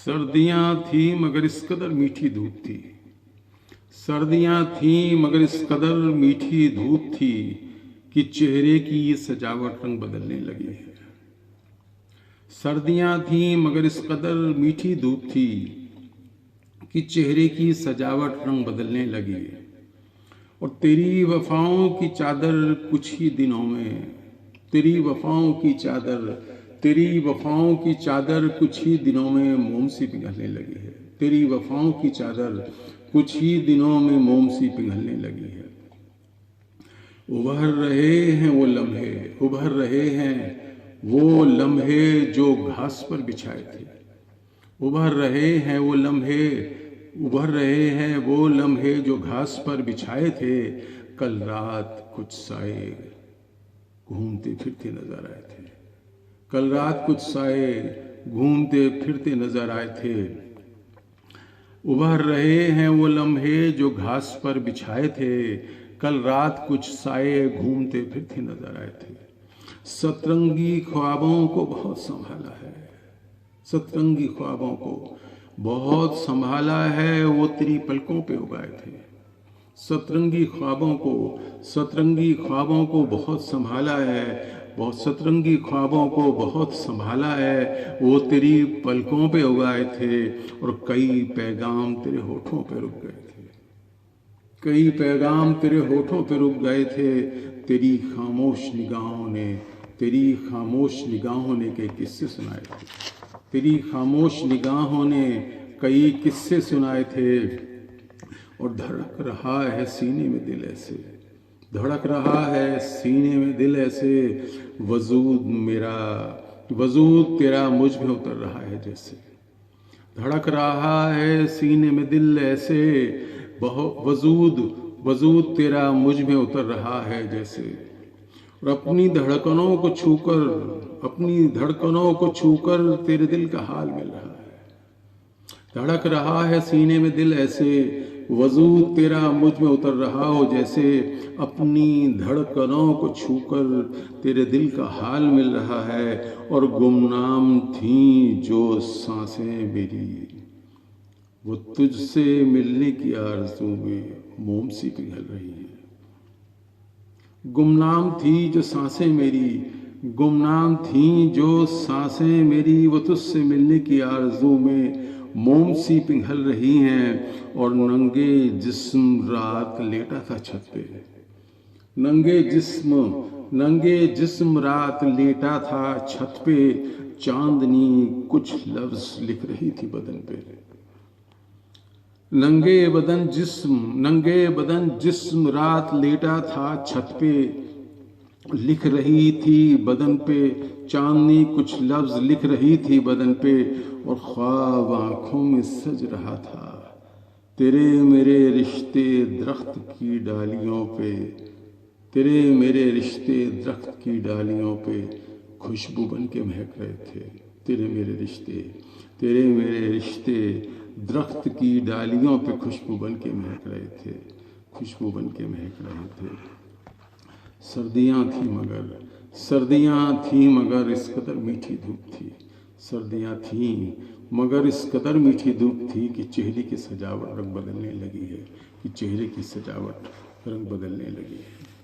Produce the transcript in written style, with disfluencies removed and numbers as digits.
सर्दियाँ थी मगर इस कदर मीठी धूप थी। सर्दियाँ थीं मगर इस कदर मीठी धूप थी कि चेहरे की ये सजावट रंग बदलने लगी है। सर्दियाँ थीं मगर इस कदर मीठी धूप थी कि चेहरे की सजावट रंग बदलने लगी है। और तेरी वफाओं की चादर कुछ ही दिनों में, तेरी वफाओं की चादर कुछ ही दिनों में मोम सी पिघलने लगी है। तेरी वफाओं की चादर कुछ ही दिनों में मोम सी पिघलने लगी है। उभर रहे हैं वो लम्हे जो घास पर बिछाए थे। उभर रहे हैं वो लम्हे जो घास पर बिछाए थे। कल रात कुछ साए घूमते फिरते नजर आए थे। कल रात कुछ साए घूमते फिरते नजर आए थे। उभर रहे हैं वो लम्हे जो घास पर बिछाए थे। कल रात कुछ साए घूमते फिरते नजर आए थे। सतरंगी ख्वाबों को बहुत संभाला है। सतरंगी ख्वाबों को बहुत संभाला है, वो तेरी पलकों पे उगाए थे। सतरंगी ख्वाबों को बहुत संभाला है, सतरंगी ख्वाबों को बहुत संभाला है, वो तेरी पलकों पे उगाए थे। और कई पैगाम तेरे होठों पे रुक गए थे। कई पैगाम तेरे होठों पे रुक गए थे। तेरी खामोश निगाहों ने कई किस्से सुनाए थे। तेरी खामोश निगाहों ने कई किस्से सुनाए थे। और धड़क रहा है सीने में दिल ऐसे, धड़क रहा है सीने में दिल ऐसे। वजूद तेरा मुझ में उतर रहा है जैसे। धड़क रहा है सीने में दिल ऐसे, वजूद तेरा मुझ में उतर रहा है जैसे। और अपनी धड़कनों को छूकर तेरे दिल का हाल मिल रहा है। धड़क रहा है सीने में दिल ऐसे, वजूद तेरा मुझ में उतर रहा हो जैसे। अपनी धड़कनों को छूकर तेरे दिल का हाल मिल रहा है। और गुमनाम थी जो सांसें मेरी, वो तुझसे मिलने की आरज़ू में मोम सी पिघल रही है। गुमनाम थी जो सांसें मेरी, वो तुझसे मिलने की आरज़ू में मोम सी पिघल रही हैं। और नंगे जिस्म रात लेटा था छत पे। नंगे जिस्म रात लेटा था छत पे। चांदनी कुछ लफ्ज लिख रही थी बदन पे। नंगे बदन जिस्म रात लेटा था छत पे। लिख रही थी बदन पे चांदनी कुछ लफ्ज लिख रही थी बदन पे। और ख्वाब आंखों में सज रहा था। तेरे मेरे रिश्ते दरख्त की डालियों पे खुशबू बन के महक रहे थे। तेरे मेरे रिश्ते दरख्त की डालियों पे खुशबू बन के महक रहे थे। सर्दियाँ थीं मगर इस कदर मीठी धूप थी। सर्दियाँ थीं मगर इस कदर मीठी धूप थी कि चेहरे की सजावट रंग बदलने लगी है।